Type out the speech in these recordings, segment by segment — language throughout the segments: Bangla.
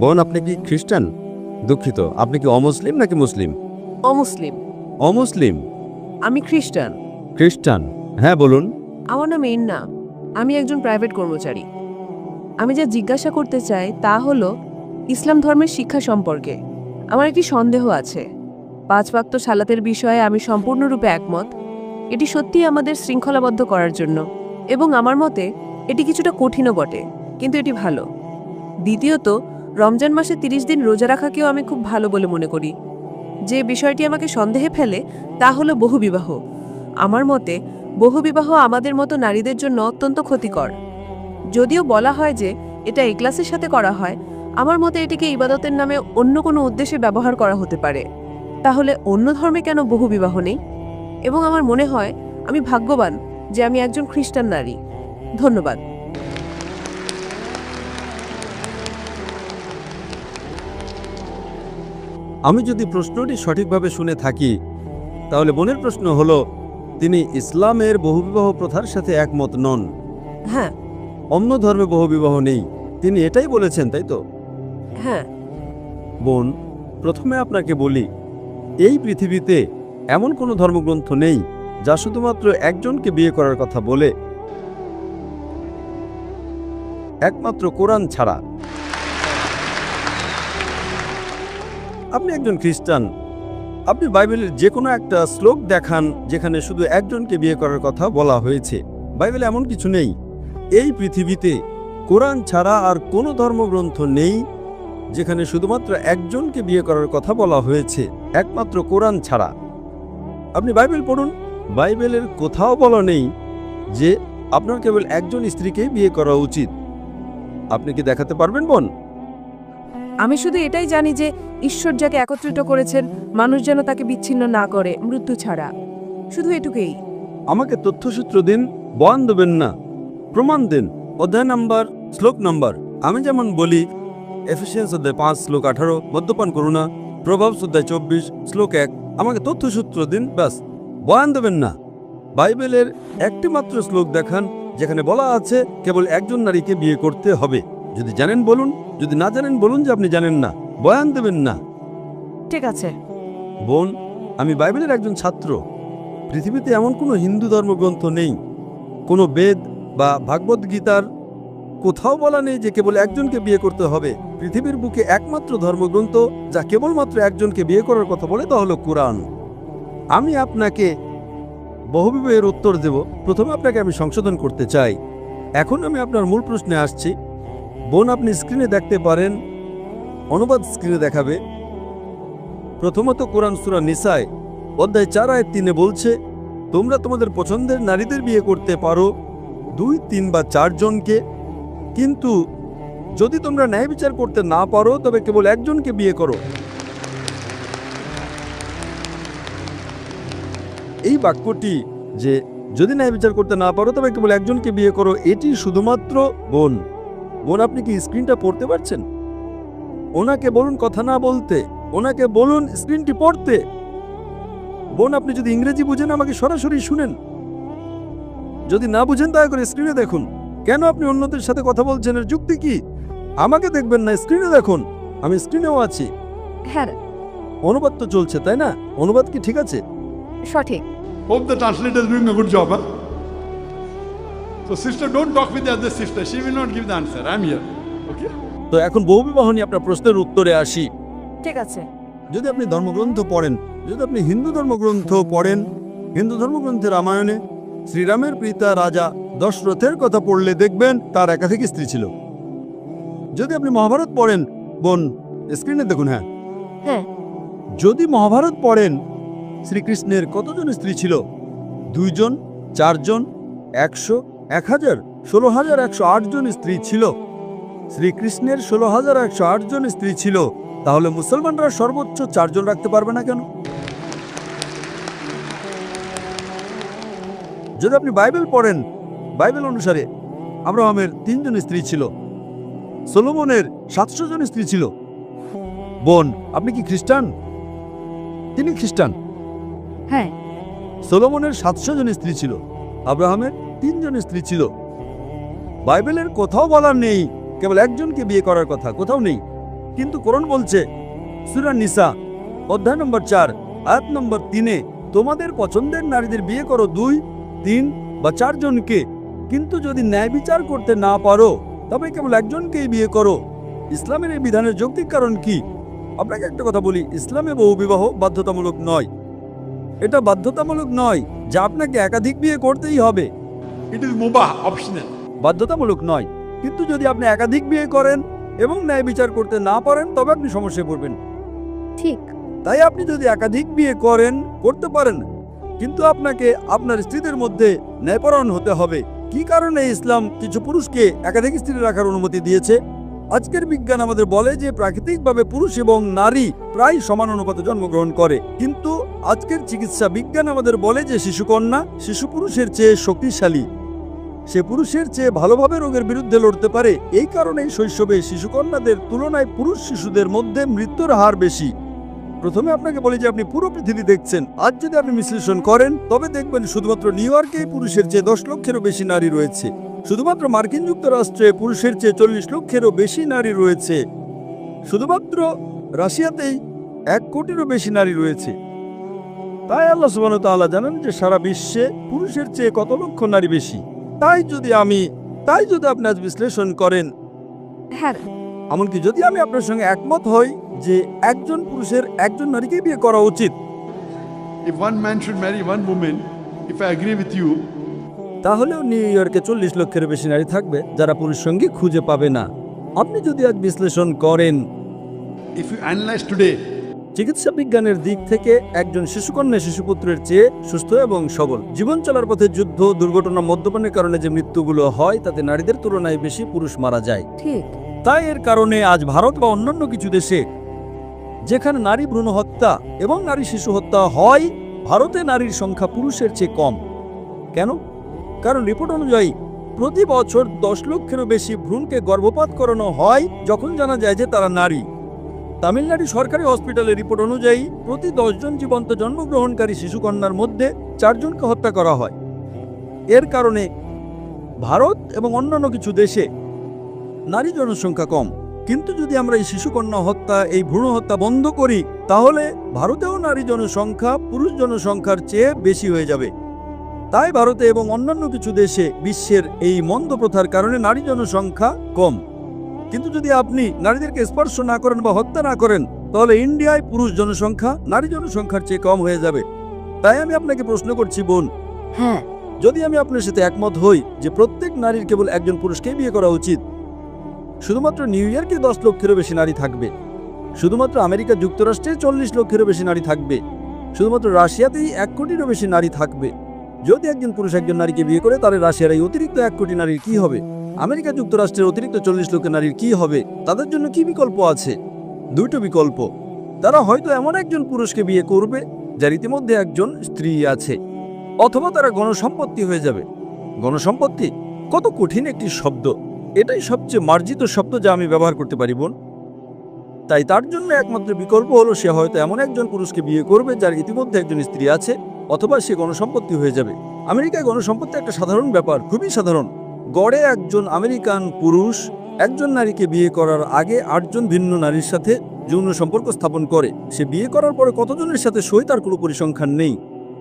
বোন, আপনি কি খ্রিস্টান? দুঃখিত, আপনি কি অমুসলিম নাকি মুসলিম? অমুসলিম। অমুসলিম? আমি খ্রিস্টান। খ্রিস্টান? হ্যাঁ, বলুন। আমার নাম এন্না। আমি একজন প্রাইভেট কর্মচারী। আমি যা জিজ্ঞাসা করতে চাই তা হলো ইসলাম ধর্মের শিক্ষা সম্পর্কে আমার একটি সন্দেহ আছে। 5 ওয়াক্ত সালাতের বিষয়ে আমি সম্পূর্ণরূপে একমত। এটি সত্যিই আমাদের শৃঙ্খলাবদ্ধ করার জন্য, এবং আমার মতে এটি কিছুটা কঠিনও বটে, কিন্তু এটি ভালো। দ্বিতীয়ত, রমজান মাসে 30 দিন রোজা রাখাকেও আমি খুব ভালো বলে মনে করি। যে বিষয়টি আমাকে সন্দেহে ফেলে তা হলো বহুবিবাহ। আমার মতে বহুবিবাহ আমাদের মতো নারীদের জন্য অত্যন্ত ক্ষতিকর। যদিও বলা হয় যে এটা ইখলাসের সাথে করা হয়, আমার মতে এটিকে ইবাদতের নামে অন্য কোনো উদ্দেশ্যে ব্যবহার করা হতে পারে। তাহলে অন্য ধর্মে কেন বহুবিবাহ নেই? এবং আমার মনে হয় আমি ভাগ্যবান যে আমি একজন খ্রিস্টান নারী। ধন্যবাদ। আমি যদি প্রশ্নটি সঠিকভাবে শুনে থাকি, তাহলে বোনের প্রশ্ন হলো, তিনি ইসলামের বহুবিবাহ প্রথার সাথে একমত নন। হ্যাঁ। অন্য ধর্মে বহুবিবাহ নেই, তিনি এটাই বলেছেন, তাই তো? হ্যাঁ। বোন, প্রথমে আপনাকে বলি, এই পৃথিবীতে এমন কোনো ধর্মগ্রন্থ নেই যা শুধুমাত্র একজনকে বিয়ে করার কথা বলে, একমাত্র কোরআন ছাড়া। আপনি একজন খ্রিস্টান, আপনি বাইবেলের যে কোনো একটা শ্লোক দেখান যেখানে শুধু একজনকে বিয়ে করার কথা বলা হয়েছে। বাইবেলে এমন কিছু নেই। এই পৃথিবীতে কোরআন ছাড়া আর কোনো ধর্মগ্রন্থ নেই যেখানে শুধুমাত্র একজনকে বিয়ে করার কথা বলা হয়েছে, একমাত্র কোরআন ছাড়া। আপনি বাইবেল পড়ুন, বাইবেলের কোথাও বলা নেই যে আপনার কেবল একজন স্ত্রীকেই বিয়ে করা উচিত। আপনি কি দেখাতে পারবেন বোন? আমি শুধু এটাই জানি যে ঈশ্বর যাকে একত্রিত করেছেন, মানুষ যেন তাকে বিচ্ছিন্ন না করে মৃত্যু ছাড়া। শুধু এটুকুই। আমাকে তথ্যসূত্র দিন, বয়ান দেবেন না, প্রমাণ দিন, অধ্যায় নাম্বার, শ্লোক নাম্বার। আমি যেমন বলি, এফিসিয়েন্স অধ্যায় 5 শ্লোক 18 মদ্যপান করো না, প্রভাবস অধ্যায় 24 শ্লোক 1। আমাকে তথ্যসূত্র দিন, ব্যাস। বয়ান দেবেন না। বাইবেলের একটি মাত্র শ্লোক দেখান যেখানে বলা আছে কেবল একজন নারীকে বিয়ে করতে হবে। যদি জানেন বলুন, যদি না জানেন বলুন যে আপনি জানেন না। বয়ান দেবেন না। ঠিক আছে। বোন, আমি বাইবেলের একজন ছাত্র। পৃথিবীতে এমন কোনো হিন্দু ধর্মগ্রন্থ নেই, কোনো বেদ বা ভাগবত গীতার কোথাও বলা নেই যে কেবল একজনকে বিয়ে করতে হবে। পৃথিবীর বুকে একমাত্র ধর্মগ্রন্থ যা কেবলমাত্র একজনকে বিয়ে করার কথা বলে তা হলো কোরআন। আমি আপনাকে বহুবিবাহের উত্তর দেব। প্রথমে আপনাকে আমি সংশোধন করতে চাই। এখন আমি আপনার মূল প্রশ্নে আসছি। বোন, আপনি স্ক্রিনে দেখতে পারেন, অনুবাদ স্ক্রিনে দেখাবে। প্রথমত কোরআন সূরা নিসায় অধ্যায় 4 আয়াত 3 বলছে, তোমরা তোমাদের পছন্দের নারীদের বিয়ে করতে পারো 2, 3 বা 4 জনকে, কিন্তু যদি তোমরা ন্যায় বিচার করতে না পারো তবে কেবল একজনকে বিয়ে করো। এই বাক্যটি যে যদি ন্যায় বিচার করতে না পারো তবে কেবল একজনকে বিয়ে করো, এটি শুধুমাত্র বোন। বোন, আপনি কি স্ক্রিনটা পড়তে পারছেন? ওনাকে বলুন কথা না বলতে, ওনাকে বলুন স্ক্রিনটি পড়তে। বোন, আপনি যদি ইংরেজি বুঝেন আমাকে সরাসরি শুনেন, যদি না বুঝেন দয়া করে স্ক্রিনে দেখুন। কেন আপনি অন্যদের সাথে কথা বলছেন, এর যুক্তি কি? আমাকে দেখবেন না, স্ক্রিনে দেখুন। আমি স্ক্রিনেও আছি। হ্যাঁ, অনুবাদ তো চলছে, তাই না? অনুবাদ কি ঠিক আছে? সঠিক। Hope the translator is doing a good job, huh? So sister, don't talk with the other sister. She will not give the answer. I'm here. Okay? তো এখন বহুবিবাহ নিয়ে আপনার প্রশ্নের উত্তরে আসি। ঠিক আছে। যদি আপনি ধর্মগ্রন্থ পড়েন, যদি আপনি হিন্দু ধর্মগ্রন্থ পড়েন, হিন্দু ধর্মগ্রন্থের রামায়ণে শ্রীরামের পিতা রাজা দশরথের কথা পড়লে দেখবেন তার একাধিক স্ত্রী ছিল। যদি আপনি মহাভারত পড়েন, বোন স্ক্রিনে দেখুন, হ্যাঁ, হ্যাঁ। যদি মহাভারত পড়েন, শ্রীকৃষ্ণের কতজন স্ত্রী ছিল? 2 জন, 4 জন, 100, 1000, 16,108 জন স্ত্রী ছিল। শ্রীকৃষ্ণের 16,108 জন স্ত্রী ছিল, তাহলে মুসলমানরা সর্বোচ্চ 4 জন রাখতে পারবে না কেন? যদি আপনি বাইবেল পড়েন, বাইবেল অনুসারে আব্রাহামের 3 জন স্ত্রী ছিল, সলোমনের 700 জন স্ত্রী ছিল। বোন, আপনি কি খ্রিস্টান? তিনি খ্রিস্টান। হ্যাঁ। সলোমনের 700 জন স্ত্রী ছিল, আব্রাহামের 3 জন স্ত্রী ছিল। বাইবেলের কোথাও বলা নেই কেবল একজনকে বিয়ে করার কথা, কোথাও নেই। কিন্তু কোরআন বলছে সূরা নিসা অধ্যায় নম্বর 4 আয়াত নম্বর 3-এ তোমাদের পছন্দের নারীদের বিয়ে করো 2, 3 বা 4 জনকে, কিন্তু যদি ন্যায় বিচার করতে না পারো তবে কেবল একজনকেই বিয়ে করো। ইসলামের এই বিধানের যৌক্তিক কারণ কি? আপনাকে একটা কথা বলি, ইসলামে বহুবিবাহ বাধ্যতামূলক নয়। এটা বাধ্যতামূলক নয় যে আপনাকে একাধিক বিয়ে করতেই হবে, It is mubah, optional. বাধ্যতামূলক নয়। কিন্তু যদি আপনি একাধিক বিয়ে করেন এবং ন্যায় বিচার করতে না পারেন তবে আপনি সমস্যায় পড়বেন। ঠিক। তাই আপনি যদি একাধিক বিয়ে করতে পারেন, কিন্তু আপনাকে আপনার স্ত্রীদের মধ্যে ন্যায়পরায়ণ হতে হবে। কি কারণে ইসলাম কিছু পুরুষকে একাধিক স্ত্রী রাখার অনুমতি দিয়েছে? আজকের বিজ্ঞান আমাদের বলে যে প্রাকৃতিকভাবে পুরুষ এবং নারী প্রায় সমান অনুপাতে জন্মগ্রহণ করে, কিন্তু আজকের চিকিৎসা বিজ্ঞান আমাদের বলে যে শিশু পুরুষের চেয়ে শক্তিশালী, সে পুরুষের চেয়ে ভালোভাবে রোগের বিরুদ্ধে লড়তে পারে। এই কারণেই শৈশবে শিশুকন্যাদের তুলনায় পুরুষ শিশুদের মধ্যে মৃত্যুর হার বেশি। প্রথমে আপনাকে বলি যে আপনি পুরো পৃথিবী দেখছেন, আজ যদি আপনি বিশ্লেষণ করেন তবে দেখবেন শুধুমাত্র নিউ ইয়র্কে পুরুষের চেয়ে 10 লক্ষেরও বেশি নারী রয়েছে। শুধুমাত্র মার্কিন যুক্তরাষ্ট্রে পুরুষের চেয়ে 40 লক্ষেরও বেশি নারী রয়েছে। শুধুমাত্র রাশিয়াতেই 1 কোটিরও বেশি নারী রয়েছে। তাই আল্লাহ সুবহানাহু ওয়া তাআলা জানেন যে সারা বিশ্বে পুরুষের চেয়ে কত লক্ষ নারী বেশি। তাই যদি আপনি আজ বিশ্লেষণ করেন, হ্যাঁ, এমনকি যদি আমি আপনার সঙ্গে একমত হই যে একজন পুরুষের একজন নারীকে বিয়ে করা উচিত, If one man should marry one woman, if I agree with you, তাহলেও নিউ ইয়র্কে 40 লক্ষের বেশি নারী থাকবে যারা পুরুষ সঙ্গী খুঁজে পাবে না। আপনি যদি আজ বিশ্লেষণ করেন, if you analyze today, চিকিৎসা বিজ্ঞানের দিক থেকে একজন শিশুকন্যা শিশুপুত্রের চেয়ে সুস্থ এবং সবল। জীবন চলার পথে যুদ্ধ, দুর্ঘটনা, মদ্যপানের কারণে যে মৃত্যুগুলো হয় তাতে নারীদের তুলনায় বেশি পুরুষ মারা যায়। ঠিক। তাই এর কারণে আজ ভারত বা অন্যান্য কিছু দেশে যেখানে নারী ভ্রূণ হত্যা এবং নারী শিশু হত্যা হয়, ভারতে নারীর সংখ্যা পুরুষের চেয়ে কম। কেন? কারণ রিপোর্ট অনুযায়ী প্রতি বছর 10 লক্ষেরও বেশি ভ্রূণকে গর্ভপাত করানো হয় যখন জানা যায় যে তারা নারী। তামিলনাড়ু সরকারি হসপিটালের রিপোর্ট অনুযায়ী প্রতি 10 জন জীবন্ত জন্মগ্রহণকারী শিশুকন্যার মধ্যে 4 জনকে হত্যা করা হয়। এর কারণে ভারত এবং অন্যান্য কিছু দেশে নারী জনসংখ্যা কম। কিন্তু যদি আমরা এই শিশুকন্যা হত্যা, এই ভ্রূণ হত্যা বন্ধ করি, তাহলে ভারতেও নারী জনসংখ্যা পুরুষ জনসংখ্যার চেয়ে বেশি হয়ে যাবে। তাই ভারতে এবং অন্যান্য কিছু দেশে বিশ্বের এই মন্দ প্রথার কারণে নারী জনসংখ্যা কম। কিন্তু যদি আপনি নারীদেরকে স্পর্শ না করেন বা হত্যা না করেন, তাহলে ইন্ডিয়ায় পুরুষ জনসংখ্যা নারী জনসংখ্যার চেয়ে কম হয়ে যাবে। তাই আমি আপনাকে প্রশ্ন করছি বোন, হ্যাঁ, যদি আমি আপনার সাথে একমত হই যে প্রত্যেক নারীর কেবল একজন পুরুষকে বিয়ে করা উচিত, শুধুমাত্র নিউ ইয়র্কে 10 লক্ষেরও বেশি নারী থাকবে, শুধুমাত্র আমেরিকা যুক্তরাষ্ট্রে 40 লক্ষেরও বেশি নারী থাকবে, শুধুমাত্র রাশিয়াতেই 1 কোটিরও বেশি নারী থাকবে। যদি একজন পুরুষ একজন নারীকে বিয়ে করে, তাহলে রাশিয়ার এই অতিরিক্ত 1 কোটি নারীর কি হবে? আমেরিকা যুক্তরাষ্ট্রের অতিরিক্ত 40 লক্ষ নারীর কি হবে? তাদের জন্য কি বিকল্প আছে? 2টো বিকল্প। তারা হয়তো এমন একজন পুরুষকে বিয়ে করবে যার ইতিমধ্যে একজন স্ত্রী আছে, অথবা তারা গণসম্পত্তি হয়ে যাবে। গণসম্পত্তি কত কঠিন একটি শব্দ, এটাই সবচেয়ে মার্জিত শব্দ যা আমি ব্যবহার করতে পারি বোন। তাই তার জন্য একমাত্র বিকল্প হলো সে হয়তো এমন একজন পুরুষকে বিয়ে করবে যার ইতিমধ্যে একজন স্ত্রী আছে, অথবা সে গণসম্পত্তি হয়ে যাবে। আমেরিকায় গণসম্পত্তি একটা সাধারণ ব্যাপার, খুবই সাধারণ। গড়ে একজন আমেরিকান পুরুষ একজন নারীকে বিয়ে করার আগে 8 জন ভিন্ন নারীর সাথে যৌন সম্পর্ক স্থাপন করে। সে বিয়ে করার পরে কতজনের সাথে সই তার কোনো পরিসংখ্যান নেই।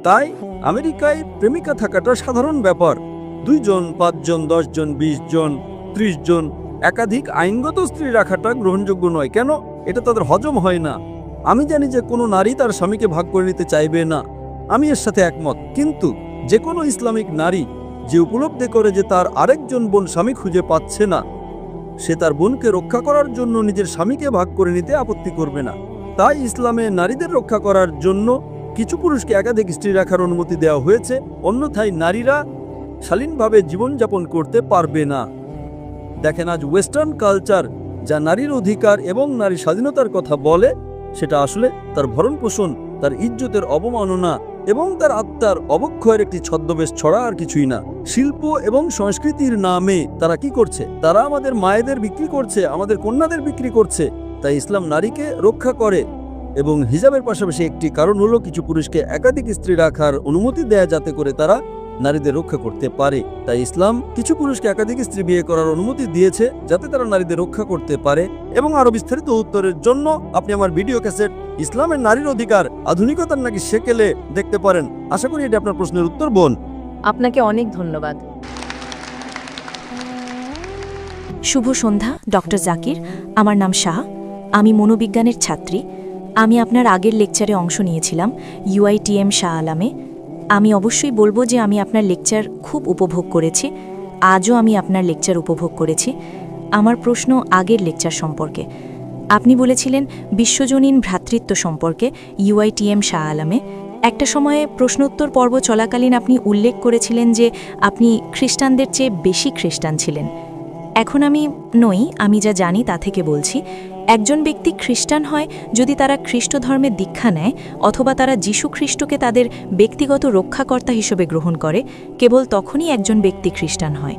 তাই আমেরিকায় প্রেমিকা থাকাটা সাধারণ ব্যাপার। 2 জন, 5 জন, 10 জন, 20 জন, 30 জন, একাধিক আইনগত স্ত্রী রাখাটা গ্রহণযোগ্য নয়। কেন? এটা তাদের হজম হয় না। আমি জানি যে কোনো নারী তার স্বামীকে ভাগ করে নিতে চাইবে না, আমি এর সাথে একমত। কিন্তু যে কোনো ইসলামিক নারী যে উপলব্ধি করে যে তার আরেকজন বোন স্বামী খুঁজে পাচ্ছে না, সে তার বোনকে রক্ষা করার জন্য নিজের স্বামীকে ভাগ করে নিতে আপত্তি করবে না। তাই ইসলামে নারীদের রক্ষা করার জন্য কিছু পুরুষকে একাধিক স্ত্রী রাখার অনুমতি দেওয়া হয়েছে, অন্যথায় নারীরা শালীনভাবে জীবনযাপন করতে পারবে না। দেখেন, আজ ওয়েস্টার্ন কালচার যা নারীর অধিকার এবং নারী স্বাধীনতার কথা বলে, সেটা আসলে তার ভরণ পোষণ, তার ইজ্জতের অবমাননা এবং তার আত্মার অবক্ষয়ের একটি ছদ্মবেশ ছড়া, আর কিছুই না। শিল্প এবং সংস্কৃতির নামে তারা কি করছে? তারা আমাদের মায়েদের বিক্রি করছে, আমাদের কন্যাদের বিক্রি করছে। তাই ইসলাম নারীকে রক্ষা করে এবং হিজাবের পাশাপাশি একটি কারণ হলো কিছু পুরুষকে একাধিক স্ত্রী রাখার অনুমতি দেয়া, যাতে করে তারা নারীদের রক্ষা করতে পারে। তাই ইসলাম কিছু পুরুষকে একাধিক স্ত্রী বিয়ে করার অনুমতি দিয়েছে যাতে তারা নারীদের রক্ষা করতে পারে। এবং আরো বিস্তারিত উত্তরের জন্য আপনি আমার ভিডিও ক্যাসেট ইসলামের নারীর অধিকার আধুনিকতার নাকি সেকেলে দেখতে পারেন। আশা করি এটি আপনার প্রশ্নের উত্তর, বোন। আপনাকে অনেক ধন্যবাদ। শুভ সন্ধ্যা ডক্টর জাকির। আমার নাম শাহ, আমি মনোবিজ্ঞানের ছাত্রী। আমি আপনার আগের লেকচারে অংশ নিয়েছিলাম UITM শাহ আলামে। আমি অবশ্যই বলবো যে আমি আপনার লেকচার খুব উপভোগ করেছি। আজও আমি আপনার লেকচার উপভোগ করেছি। আমার প্রশ্ন আগের লেকচার সম্পর্কে। আপনি বলেছিলেন বিশ্বজনীন ভ্রাতৃত্ব সম্পর্কে UITM শাহ আলামে। একটা সময়ে প্রশ্নোত্তর পর্ব চলাকালীন আপনি উল্লেখ করেছিলেন যে আপনি খ্রিস্টানদের চেয়ে বেশি খ্রিস্টান ছিলেন। এখন আমি নই, আমি যা জানি তা থেকে বলছি, একজন ব্যক্তি খ্রিস্টান হয় যদি তারা খ্রিস্ট ধর্মের দীক্ষা নেয় অথবা তারা যীশু খ্রিস্টকে তাদের ব্যক্তিগত রক্ষাকর্তা হিসেবে গ্রহণ করে, কেবল তখনই একজন ব্যক্তি খ্রিস্টান হয়।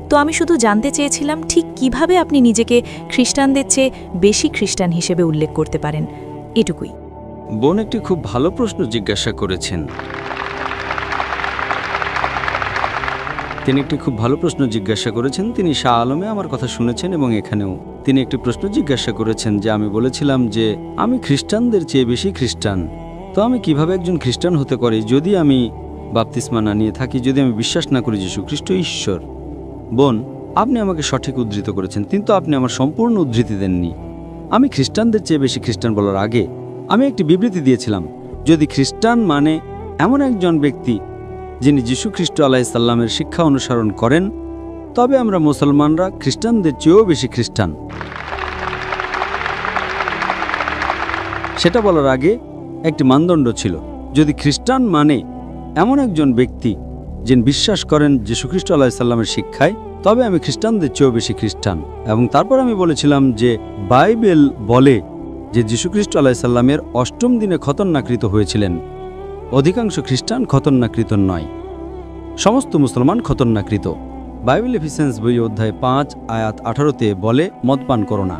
তো আমি শুধু জানতে চেয়েছিলাম ঠিক কিভাবে আপনি নিজেকে খ্রিস্টানদের চেয়ে বেশি খ্রিস্টান হিসেবে উল্লেখ করতে পারেন, এটুকুই। বোন একটি খুব ভালো প্রশ্ন জিজ্ঞাসা করেছেন। তিনি একটি খুব ভালো প্রশ্ন জিজ্ঞাসা করেছেন। তিনি শাহ আলমে আমার কথা শুনেছেন এবং এখানেও তিনি একটি প্রশ্ন জিজ্ঞাসা করেছেন যে আমি বলেছিলাম যে আমি খ্রিস্টানদের চেয়ে বেশি খ্রিস্টান। তো আমি কিভাবে একজন খ্রিস্টান হতে পারি যদি আমি বাপ্তিস্মা না নিয়ে থাকি, যদি আমি বিশ্বাস না করি যীশু খ্রিস্ট ঈশ্বর? বোন, আপনি আমাকে সঠিক উদ্ধৃত করেছেন, কিন্তু আপনি আমার সম্পূর্ণ উদ্ধৃতি দেননি। আমি খ্রিস্টানদের চেয়ে বেশি খ্রিস্টান বলার আগে আমি একটি বিবৃতি দিয়েছিলাম, যদি খ্রিস্টান মানে এমন একজন ব্যক্তি যিনি যীশু খ্রিস্ট আলাইহিসসালামের শিক্ষা অনুসরণ করেন, তবে আমরা মুসলমানরা খ্রিস্টানদের চেয়েও বেশি খ্রিস্টান। সেটা বলার আগে একটি মানদণ্ড ছিল, যদি খ্রিস্টান মানে এমন একজন ব্যক্তি যিনি বিশ্বাস করেন যীশু খ্রিস্ট আলাইহিসসালামের শিক্ষায়, তবে আমি খ্রিস্টানদের চেয়েও বেশি খ্রিস্টান। এবং তারপর আমি বলেছিলাম যে বাইবেল বলে যে যীশু খ্রিস্ট আলাইহিসসালামের ৮ম দিনে খতনাকৃত হয়েছিলেন। অধিকাংশ খ্রিস্টান খতনাকৃত নয়, সমস্ত মুসলমান খতনাকৃত। বাইবেল এফিসিয়েন্স বই অধ্যায় 5 আয়াত 18-তে বলে মদ পান করো না।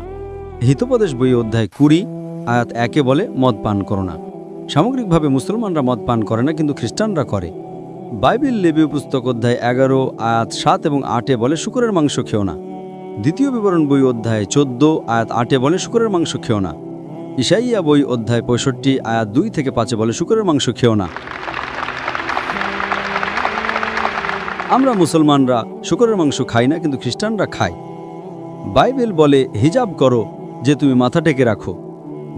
হিতোপদেশ বই অধ্যায় 20 আয়াত 1-এ বলে মদ পান করো না। সামগ্রিকভাবে মুসলমানরা মদ পান করে না, কিন্তু খ্রিস্টানরা করে। বাইবেল লেবীয় পুস্তক অধ্যায় 11 আয়াত 7 এবং 8-এ বলে শূকরের মাংস খেও না। দ্বিতীয় বিবরণ বই অধ্যায় 14 আয়াত 8-এ বলে শূকরের মাংস খেও না। ইসাইয়া বই অধ্যায় 65 আয়াত 2 থেকে 5-এ বলে শূকরের মাংস খেও না। আমরা মুসলমানরা শূকরের মাংস খাই না, কিন্তু খ্রিস্টানরা খায়। বাইবেল বলে হিজাব করো, যে তুমি মাথা ঢেকে রাখো।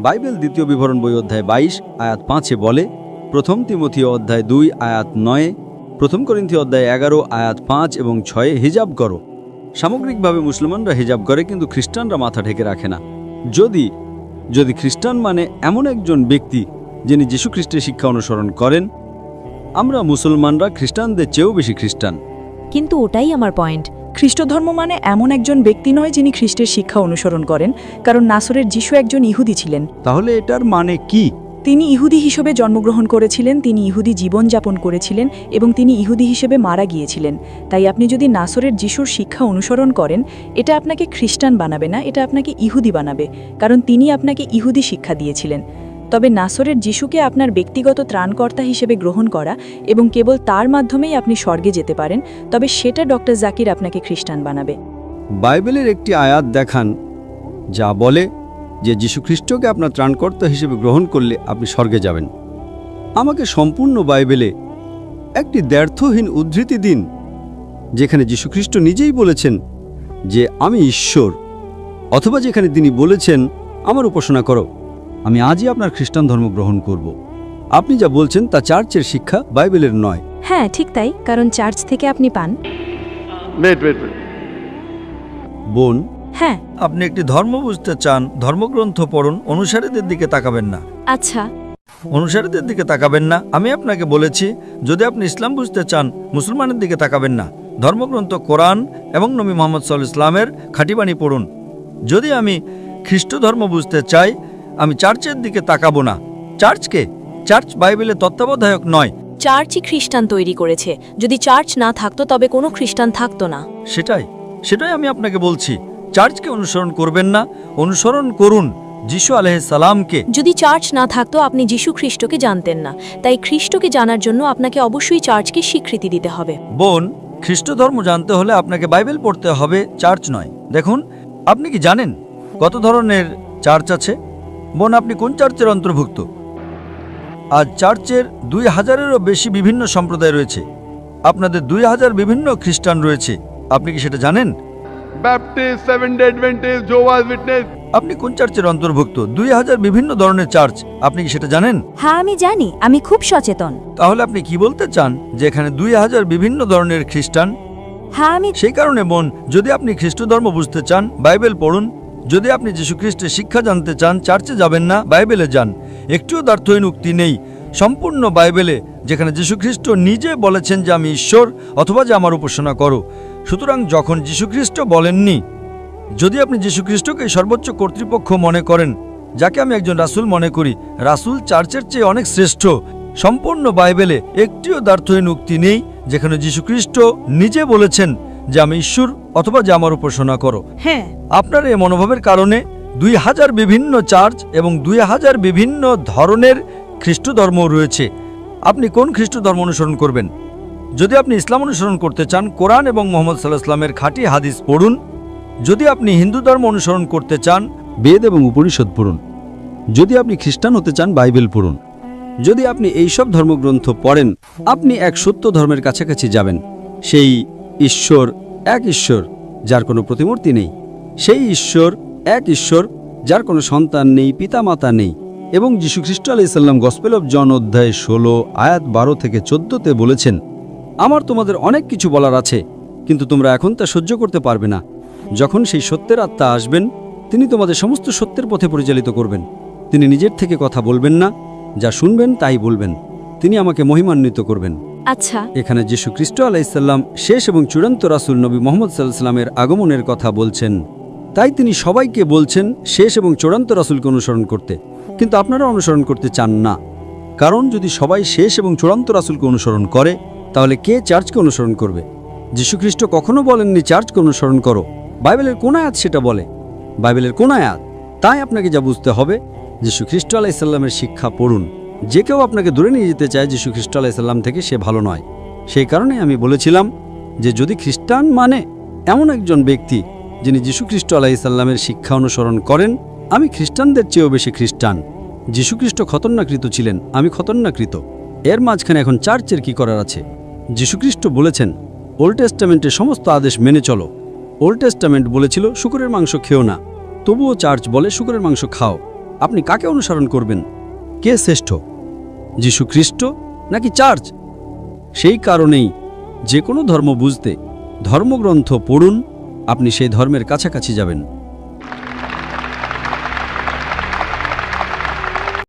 বাইবেল দ্বিতীয় বিবরণ বই অধ্যায় 22 আয়াত 5-এ বলে, প্রথম তিমথিও অধ্যায় 2 আয়াত 9, প্রথম করিন্থীয় অধ্যায় 11 আয়াত 5 এবং 6-এ হিজাব করো। সামগ্রিকভাবে মুসলমানরা হিজাব করে, কিন্তু খ্রিস্টানরা মাথা ঢেকে রাখে না। যদি খ্রিস্টান মানে এমন একজন ব্যক্তি যিনি যীশু খ্রিস্টের শিক্ষা অনুসরণ করেন, আমরা মুসলমানরা খ্রিস্টানদের চেয়েও বেশি খ্রিস্টান। কিন্তু ওটাই আমার পয়েন্ট। খ্রিস্ট ধর্ম মানে এমন একজন ব্যক্তি নয় যিনি খ্রিস্টের শিক্ষা অনুসরণ করেন, কারণ নাসরের যিশু একজন ইহুদি ছিলেন। তাহলে এটার মানে কি? তিনি ইহুদি হিসেবে জন্মগ্রহণ করেছিলেন, তিনি ইহুদি জীবনযাপন করেছিলেন এবং তিনি ইহুদি হিসেবে মারা গিয়েছিলেন। তাই আপনি যদি নাসরের যিশুর শিক্ষা অনুসরণ করেন, এটা আপনাকে খ্রিস্টান বানাবে না, এটা আপনাকে ইহুদি বানাবে, কারণ তিনি আপনাকে ইহুদি শিক্ষা দিয়েছিলেন। তবে নাসরের যিশুকে আপনার ব্যক্তিগত ত্রাণকর্তা হিসেবে গ্রহণ করা এবং কেবল তার মাধ্যমেই আপনি স্বর্গে যেতে পারেন, তবে সেটা ডক্টর জাকির আপনাকে খ্রিস্টান বানাবে। বাইবেলের একটি আয়াত দেখান যা বলে যে যীশু খ্রিস্টকে আপনার ত্রাণকর্তা হিসেবে গ্রহণ করলে আপনি স্বর্গে যাবেন। আমাকে সম্পূর্ণ বাইবেলে একটি দ্ব্যর্থহীন উদ্ধৃতি দিন যেখানে যীশু খ্রিস্ট নিজেই বলেছেন যে আমি ঈশ্বর, অথবা যেখানে তিনি বলেছেন আমার উপাসনা করো, আমি আজই আপনার খ্রিস্টান ধর্ম গ্রহণ করব। আপনি যা বলছেন তা চার্চের শিক্ষা, বাইবেলের নয়। হ্যাঁ, ঠিক তাই, কারণ চার্চ থেকে আপনি পান। বোন, হ্যাঁ। আপনি একটি ধর্ম বুঝতে চান, ধর্মগ্রন্থ পড়ুন, অনুসারীদের দিকে তাকাবেন না। আচ্ছা, অনুসারীদের দিকে তাকাবেন না। আমি আপনাকে বলেছি, যদি আপনি ইসলাম বুঝতে চান, মুসলমানের দিকে তাকাবেন না। ধর্মগ্রন্থ কোরআন এবং নবী মুহাম্মদ সাল্লাল্লাহু আলাইহি ওয়াসাল্লামের খাঁটিবাণী পড়ুন। যদি আমি খ্রিস্ট ধর্ম বুঝতে চাই, আমি চার্চের দিকে তাকাবো না। চার্চ বাইবেলের তত্ত্বাবধায়ক নয়। চার্চই খ্রিস্টান তৈরি করেছে। যদি চার্চ না থাকতো তবে কোনো খ্রিস্টান থাকতো না। সেটাই আমি আপনাকে বলছি। চার্চকে অনুসরণ করবেন না, অনুসরণ করুন যিশু আলাইহিসসালামকে। যদি চার্চ না থাকতো আপনি যীশু খ্রিস্টকে জানতেন না, তাই খ্রিস্টকে জানার জন্য আপনাকে অবশ্যই চার্চকে স্বীকৃতি দিতে হবে। বোন, খ্রিস্ট ধর্ম জানতে হলে আপনাকে বাইবেল পড়তে হবে, চার্চ নয়। দেখুন, আপনি কি জানেন কত ধরনের চার্চ আছে? বোন, আপনি কোন চার্চের অন্তর্ভুক্ত? আজ চার্চের 2000-এরও বেশি বিভিন্ন সম্প্রদায় রয়েছে। আপনাদের 2000 বিভিন্ন খ্রিস্টান রয়েছে। আপনি কি সেটা জানেন? Baptist, Seventh-day Adventist, Jehovah's Witness. আপনি কোন চার্চের অন্তর্ভুক্ত? 2000 বিভিন্ন ধরনের চার্চ। আপনি কি সেটা জানেন? হ্যাঁ আমি জানি, আমি খুব সচেতন। তাহলে আপনি কি বলতে চান যে এখানে 2000 বিভিন্ন ধরনের খ্রিস্টান? হ্যাঁ আমি সেই কারণে বোন, যদি আপনি খ্রিস্ট ধর্ম বুঝতে চান, বাইবেল পড়ুন। যদি আপনি যীশু খ্রিস্টের শিক্ষা জানতে চান, চার্চে যাবেন না, বাইবেলে যান। একটুও দ্ব্যর্থহীন উক্তি নেই সম্পূর্ণ বাইবেলে, যেখানে যীশু খ্রিস্ট নিজে বলেছেন যে আমি ঈশ্বর, অথবা যে আমার উপাসনা করো। সুতরাং যখন যীশু খ্রিস্ট বলেননি, যদি আপনি যীশু খ্রিস্টকে সর্বোচ্চ কর্তৃপক্ষ মনে করেন, যাকে আমি একজন রাসূল মনে করি, রাসূল চার্চের চেয়ে অনেক শ্রেষ্ঠ। সম্পূর্ণ বাইবেলে একটিও দ্ব্যর্থহীন উক্তি নেই যেখানে যীশু খ্রিস্ট নিজে বলেছেন যে আমি ঈশ্বর, অথবা যে আমার উপাসনা করো। হ্যাঁ আপনার এই মনোভাবের কারণে 2000 বিভিন্ন চার্চ এবং 2000 বিভিন্ন ধরনের খ্রিস্ট ধর্ম রয়েছে। আপনি কোন খ্রিস্ট ধর্ম অনুসরণ করবেন? যদি আপনি ইসলাম অনুসরণ করতে চান, কোরআন এবং মুহাম্মদ সাল্লাল্লাহু আলাইহি ওয়াসাল্লামের খাঁটি হাদিস পড়ুন। যদি আপনি হিন্দু ধর্ম অনুসরণ করতে চান, বেদ এবং উপনিষদ পড়ুন। যদি আপনি খ্রিস্টান হতে চান, বাইবেল পড়ুন। যদি আপনি এইসব ধর্মগ্রন্থ পড়েন, আপনি এক সত্য ধর্মের কাছাকাছি যাবেন। সেই ঈশ্বর এক ঈশ্বর, যার কোনো প্রতিমূর্তি নেই। সেই ঈশ্বর এক ঈশ্বর, যার কোনো সন্তান নেই, পিতামাতা নেই। এবং যীশু খ্রিস্ট আলাইহিস সালাম গসপেল অফ জন অধ্যায় 16 আয়াত 12 থেকে 14-তে বলেছেন, আমার তোমাদের অনেক কিছু বলার আছে, কিন্তু তোমরা এখন তা সহ্য করতে পারবে না। যখন সেই সত্যের আত্মা আসবেন, তিনি তোমাদের সমস্ত সত্যের পথে পরিচালিত করবেন। তিনি নিজের থেকে কথা বলবেন না, যা শুনবেন তাই বলবেন। তিনি আমাকে মহিমান্বিত করবেন। আচ্ছা, এখানে যীশু খ্রিস্ট আলাইহিস সালাম শেষ এবং চূড়ান্ত রাসূল নবী মুহাম্মদ সাল্লাল্লাহু আলাইহি ওয়াসাল্লামের আগমনের কথা বলছেন। তাই তিনি সবাইকে বলছেন শেষ এবং চূড়ান্ত রাসূলকে অনুসরণ করতে। কিন্তু আপনারা অনুসরণ করতে চান না, কারণ যদি সবাই শেষ এবং চূড়ান্ত রাসূলকে অনুসরণ করে, তাহলে কে চার্চকে অনুসরণ করবে? যীশু খ্রিস্ট কখনো বলেননি চার্চকে অনুসরণ করো। বাইবেলের কোন আয়াত সেটা বলে? বাইবেলের কোন আয়াত? তাই আপনাকে যা বুঝতে হবে, যীশু খ্রিস্ট আলাইহিস সালামের শিক্ষা পড়ুন। যে কেউ আপনাকে দূরে নিয়ে যেতে চায় যীশু খ্রিস্ট আলাইহিস সালাম থেকে, সে ভালো নয়। সেই কারণে আমি বলেছিলাম যে যদি খ্রিস্টান মানে এমন একজন ব্যক্তি যিনি যীশু খ্রিস্ট আলাইহিস সালামের শিক্ষা অনুসরণ করেন, আমি খ্রিস্টানদের চেয়েও বেশি খ্রিস্টান। যীশু খ্রিস্ট খতনাকৃত ছিলেন, আমি খতনাকৃত। এর মাঝখানে এখন চার্চের কি করার আছে? যীশু খ্রিস্ট বলেছেন ওল্ড টেস্টামেন্টের সমস্ত আদেশ মেনে চলো। ওল্ড টেস্টামেন্ট বলেছিল শূকরের মাংস খেও না, তবুও চার্চ বলে শূকরের মাংস খাও। আপনি কাকে অনুসরণ করবেন? কে শ্রেষ্ঠ, যীশু খ্রিস্ট নাকি চার্চ? সেই কারণেই যে কোনো ধর্ম বুঝতে ধর্মগ্রন্থ পড়ুন, আপনি সেই ধর্মের কাছাকাছি যাবেন।